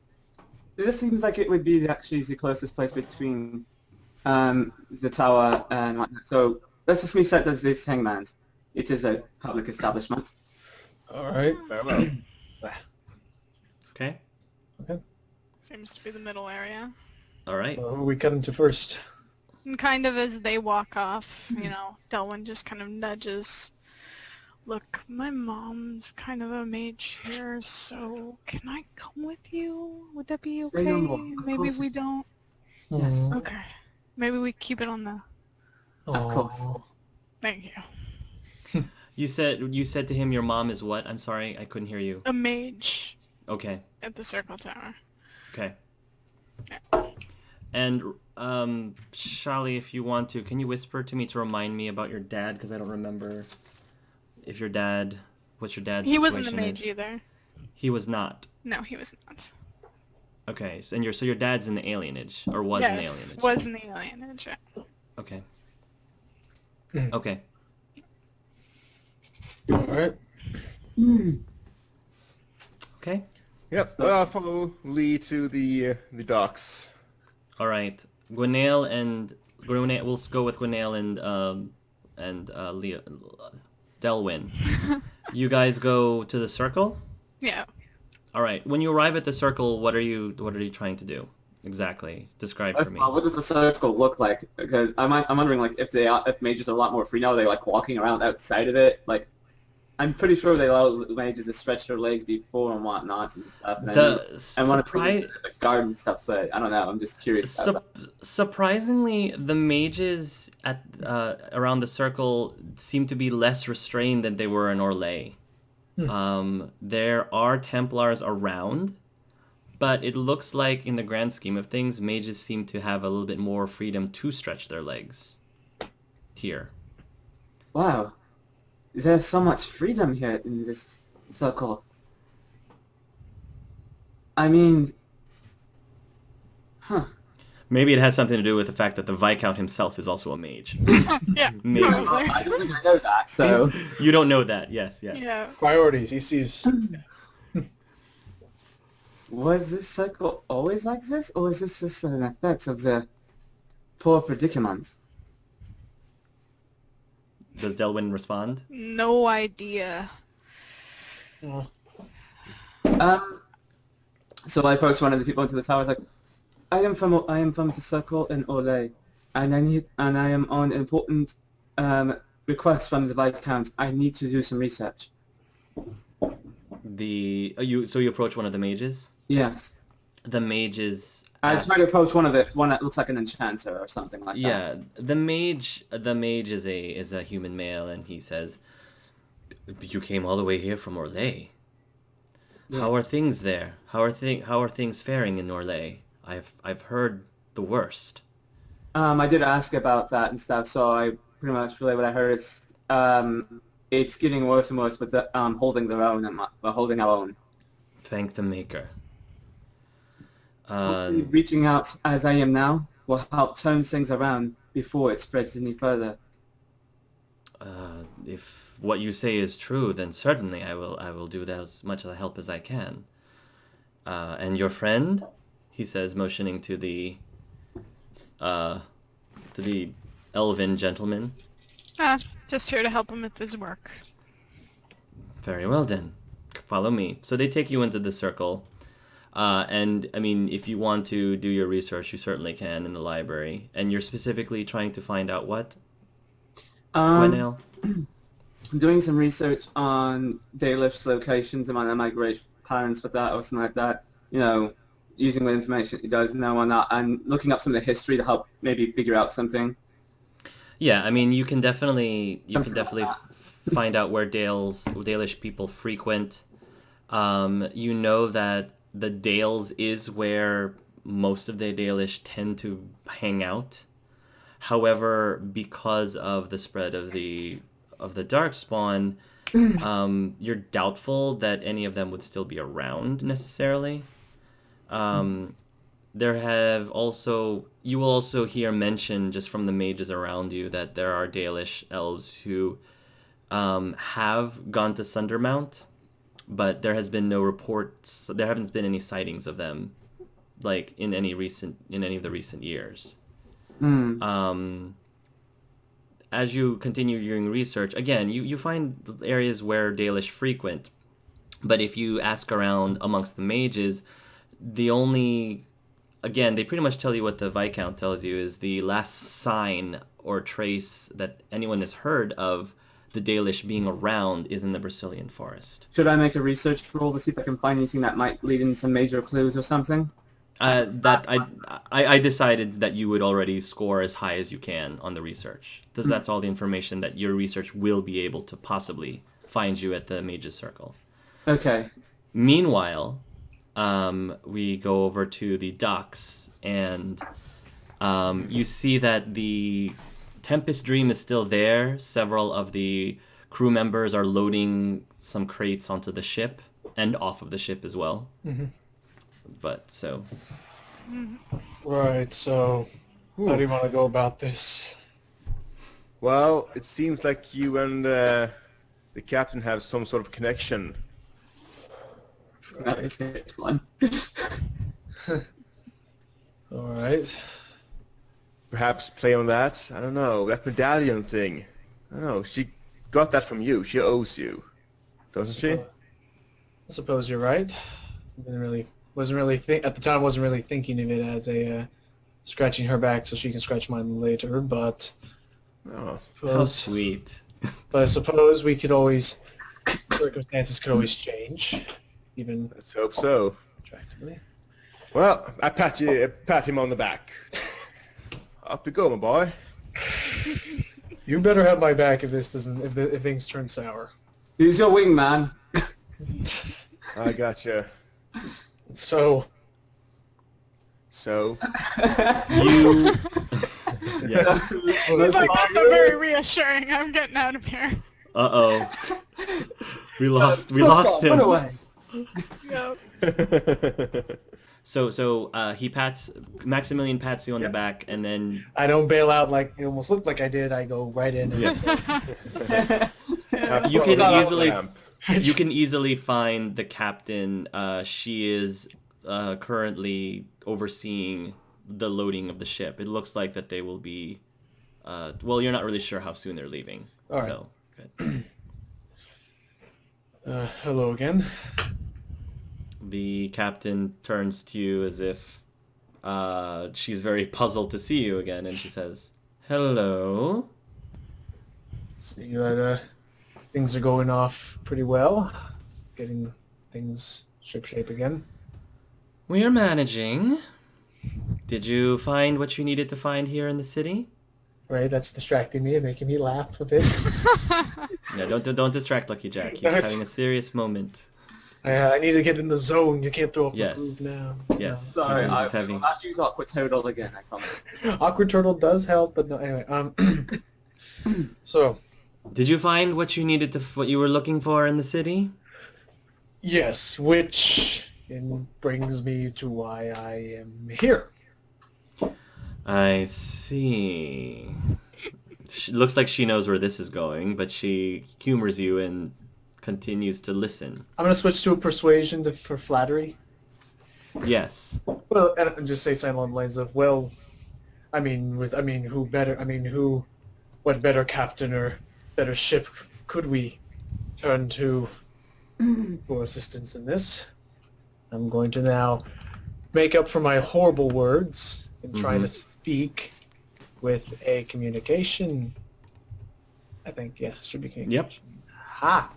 seems like it would be actually the closest place between the tower and whatnot. So let's just set as this hangman. It is a public establishment. All right. very well. Okay. Seems to be the middle area. All right. So who are we cutting to first? And kind of as they walk off, you know, Delwyn just kind of nudges. Look, my mom's kind of a mage here, so can I come with you? Would that be okay? no, of Maybe course. we don't. Yes. Okay. Maybe we keep it on the... Of course. Aw. Thank you. You said to him your mom is what? I'm sorry, I couldn't hear you. A mage Okay. at the Circle Tower. Okay. And Shali, if you want to, can you whisper to me to remind me about your dad? Because I don't remember if your dad, what your dad's He wasn't a situation mage is. either. He was not. No, he was not. Okay, so your dad's in the alienage, or was in the Yes, alienage. was in the alienage. Yeah. Okay. Mm. Okay. All right. Okay. Yep, well, I'll follow Lee to the docks. All right. Gwenail, we'll go with Gwenail and Delwyn. You guys go to the circle? Yeah. All right. When you arrive at the circle, what are you trying to do exactly? Describe for First me. of all, what does the circle look like? Because I'm wondering, like, if mages are a lot more free now, are they like walking around outside of it? Like, I'm pretty sure they allow mages to stretch their legs before and whatnot and stuff. And I want to bring the garden and stuff, but I don't know. I'm just curious. Surprisingly, the mages at around the circle seem to be less restrained than they were in Orlais. There are Templars around, but it looks like in the grand scheme of things, mages seem to have a little bit more freedom to stretch their legs here. Wow. There's so much freedom here in this circle. I mean, huh? Maybe it has something to do with the fact that the Viscount himself is also a mage. Yeah. Maybe. Probably. I don't think I know that. So You don't know that. Yes, yes. Yeah. Priorities. He sees. was this circle always like this, or is this just an effect of the poor predicament? Does Delwyn respond? No idea. So I approached one of the people into the tower. I was like, I am from the circle in Orlais, and I am on important request from the Viscount. I need to do some research. So you approach one of the mages? Yes. The mages I ask- tried to approach one that looks like an enchanter or something like that. Yeah, the mage is a human male, and he says, "You came all the way here from Orlais. Yeah. How are things there? How are things faring in Orlais? I've heard the worst." I did ask about that and stuff, so I pretty much relay what I heard. It's getting worse and worse with the holding their own and holding our own. Thank the Maker. Hopefully reaching out as I am now will help turn things around before it spreads any further. If what you say is true, then certainly I will do that as much help as I can. And your friend, he says, motioning to the elven gentleman. Just here to help him with his work. Very well then, follow me. So they take you into the circle, and I mean, if you want to do your research, you certainly can in the library. And you're specifically trying to find out what? Gwenelle? I'm doing some research on Dalish locations and my great parents with that or something like that. You know, using what information he does know on that, and looking up some of the history to help maybe figure out something. Yeah, I mean, you can definitely Something like that. find out where Dalish people frequent. You know that the Dales is where most of the Dalish tend to hang out. However, because of the spread of the Darkspawn, you're doubtful that any of them would still be around necessarily. You will also hear mention just from the mages around you that there are Dalish elves who have gone to Sundermount, but there has been no reports. There haven't been any sightings of them, like in any of the recent years. As you continue doing research, again, you find areas where Dalish frequent, but if you ask around amongst the mages, they pretty much tell you what the Viscount tells you is the last sign or trace that anyone has heard of the Dalish being around is in the Brazilian forest. Should I make a research roll to see if I can find anything that might lead in some major clues or something? I decided that you would already score as high as you can on the research, because that's all the information that your research will be able to possibly find you at the Mages Circle. Okay. Meanwhile, we go over to the docks, and you see that the Tempest Dream is still there. Several of the crew members are loading some crates onto the ship and off of the ship as well. Mm-hmm. But so... Right, so how do you want to go about this? Well, it seems like you and the captain have some sort of connection. One. Alright. Perhaps play on that? I don't know. That medallion thing. I don't know. She got that from you. She owes you. Doesn't she? I suppose you're right. Wasn't really thinking of it as a scratching her back so she can scratch mine later, but Oh. How sweet. But I suppose circumstances could always change, even Let's hope so. attractively. Well, I pat him on the back. Up you go, my boy. You better have my back if things turn sour. He's your wingman. I gotcha. So You... Yes. He's like, that's not very reassuring. I'm getting out of here. Uh-oh. We lost him. Run away. Yep. So Maximilian pats you on the Yep. back, and then I don't bail out like it almost looked like I did. I go right in. And Now You follow can the easily- lamp. you can easily find the captain. She is currently overseeing the loading of the ship. It looks like that they will be. Well, you're not really sure how soon they're leaving. All right. So, good. Hello again. The captain turns to you as if she's very puzzled to see you again, and she says, "Hello." See that things are going off pretty well. Getting things ship-shape again. We are managing. Did you find what you needed to find here in the city? Right, that's distracting me and making me laugh a bit. No, don't distract Lucky Jack. He's having a serious moment. I need to get in the zone. You can't throw up Yes. the groove now. Yes. Sorry, He's I having- will not use Awkward Total again, I promise. No. Awkward Turtle does help, but no. Anyway, so Did you find what you needed to what you were looking for in the city? yes, which brings me to why I am here. I see. Looks like she knows where this is going, but she humors you and continues to listen. I'm gonna switch to a persuasion for flattery. Yes. Well, and just say something along the lines of, well, what better captain or better ship could we turn to for assistance in this? I'm going to now make up for my horrible words and try to speak with a communication. I think, yes, it should be communication. Yep. Ha!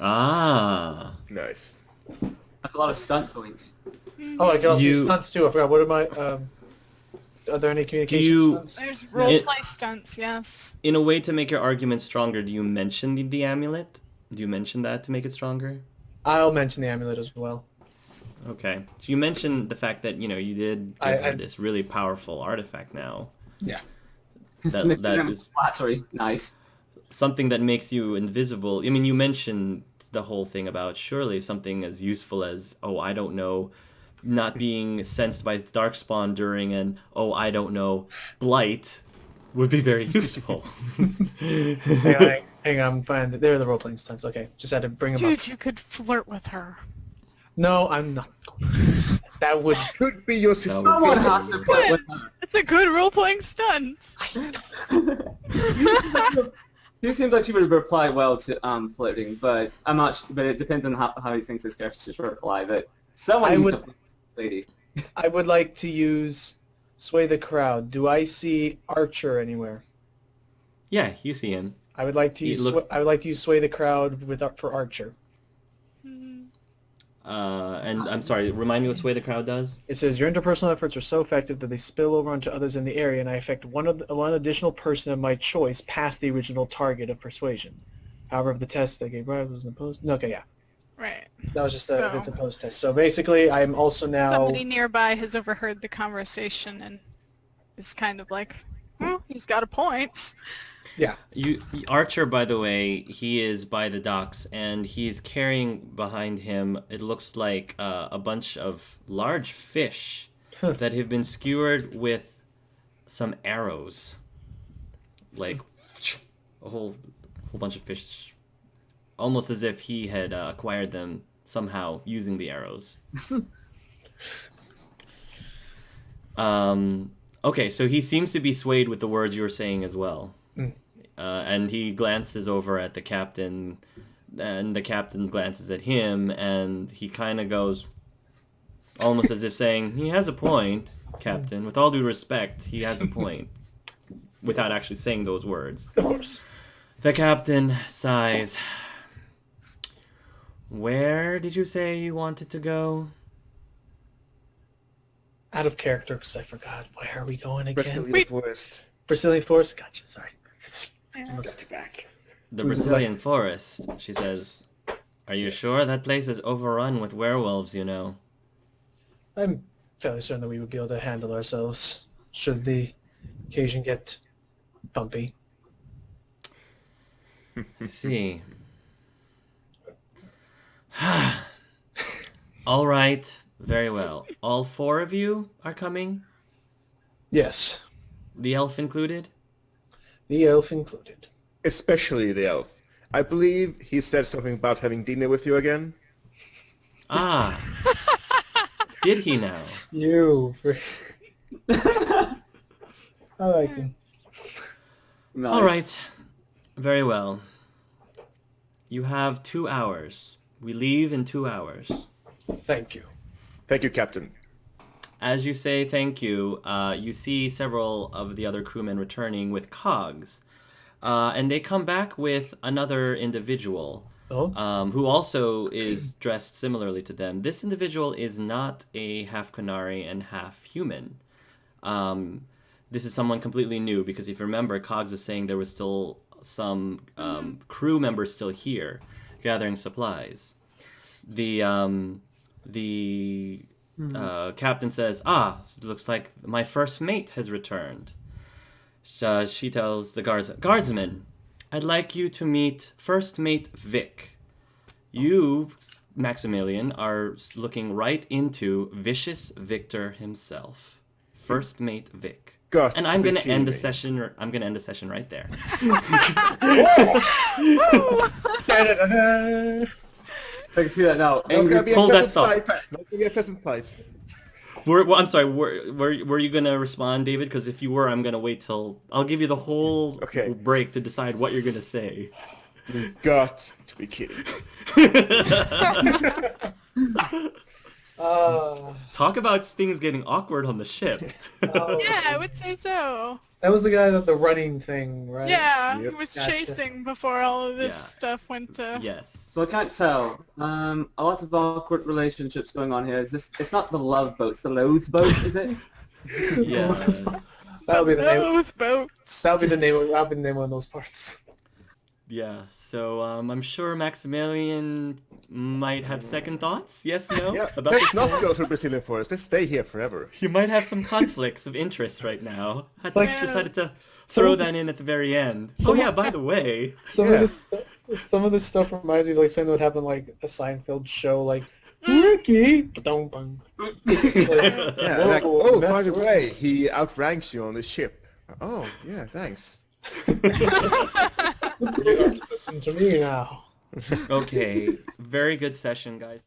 Ah. Nice. That's a lot of stunt points. Oh, I can also You- use stunts too. I forgot. What am I? Are there any communication you- stunts? There's roleplay stunts, yes. In a way to make your argument stronger, do you mention the amulet? Do you mention that to make it stronger? I'll mention the amulet as well. Okay. So you mentioned the fact that, you did give her I- this really powerful artifact now. Yeah. To make them is flattery. Nice. something that makes you invisible. I mean, you mentioned the whole thing about surely something as useful as, oh, I don't know, not being sensed by darkspawn during an, oh, I don't know, blight would be very useful. Hang on, I'm fine. They're the role-playing stunts. Okay, just had to bring them up. Dude, you could flirt with her. No, I'm not. That would. Could be your sister. Someone has to play with her. It's a good role-playing stunt. He seems like she would reply well to flirting, but I'm not. But it depends on how he thinks his character should reply. But someone I needs would- to flirt with the lady. I would like to use sway the crowd. Do I see Archer anywhere? Yeah, you see him. I would like to You use. look- I would like to use sway the crowd for Archer. And I'm sorry, remind me what sway the crowd does? It says your interpersonal efforts are so effective that they spill over onto others in the area, and I affect one additional person of my choice past the original target of persuasion. However, if the test that gave rise was imposed, no, okay, yeah, Right. that was just a So- it's a post test. So basically, I'm also now. Somebody nearby has overheard the conversation and is kind of like, well, he's got a point. Yeah. Archer, by the way, he is by the docks, and he's carrying behind him, it looks like a bunch of large fish that have been skewered with some arrows. Like, a whole bunch of fish. Almost as if he had acquired them somehow using the arrows. Okay, so he seems to be swayed with the words you were saying as well. And he glances over at the captain, and the captain glances at him, and he kind of goes, almost as if saying, he has a point, Captain. With all due respect, he has a point. Without actually saying those words. Of course. The captain sighs. Where did you say you wanted to go? Out of character because I forgot. Where are we going again? Brazilian Wait. forest. Brazilian Forest. Gotcha. Sorry. Yeah. Got you back. The Brazilian forest, she says. Are you sure that place is overrun with werewolves, you know? I'm fairly certain that we would be able to handle ourselves should the occasion get bumpy. I see. All right. Very well. All 4 of you are coming? Yes, The elf included? the elf included. Especially the elf. I believe he said something about having dinner with you again. Ah, did he now? You. I like him. Nice. All right. Very well. You have 2 hours. We leave in 2 hours. Thank you. Thank you, Captain. As you say thank you, you see several of the other crewmen returning with cogs. And they come back with another individual Oh, who also is dressed similarly to them. This individual is not a half Qunari and half human. This is someone completely new because if you remember, Cogs was saying there was still some crew members still here gathering supplies. The captain says, it looks like my first mate has returned. She tells the guardsman, I'd like you to meet first mate Vic. You, Maximilian, are looking right into Vicious Victor himself. First mate Vic. Got And to I'm be going to kidding end the me. session. I'm going to end the session right there. Thanks for that now. Not Angry gonna be a Hold that pleasant thought. fight. Not gonna be a pleasant fight. I'm sorry. Were you going to respond, David? Because if you were, I'm going to wait till I'll give you the whole Okay. break to decide what you're going to say. Got to be kidding. Talk about things getting awkward on the ship. oh, Yeah, I would say so. That was the guy with the running thing, right? Yeah, Yep. he was Gotcha. chasing before all of this Yeah. stuff went to... Yes. So I can't tell. A lot of awkward relationships going on here. Is this? It's not the love boat. It's the loathe boat, is it? Yes. That'll be the name. Both boats. That'll be the name. That'll be the name of those parts. Yeah. So I'm sure Maximilian might have second thoughts. Yes, no. Yeah, About let's this not man? go to Brazilian forest. Let's stay here forever. You might have some conflicts of interest right now. I like- decided to throw that in at the very end. Oh yeah, by the way. Some of this stuff reminds me of like something that would happen like a Seinfeld show, like Ricky. Ba-dum-bum. Yeah, like, Whoa, oh, that's by the right. way, he outranks you on the ship. Oh, yeah, thanks. You have to listen to me now. Okay. Very good session, guys.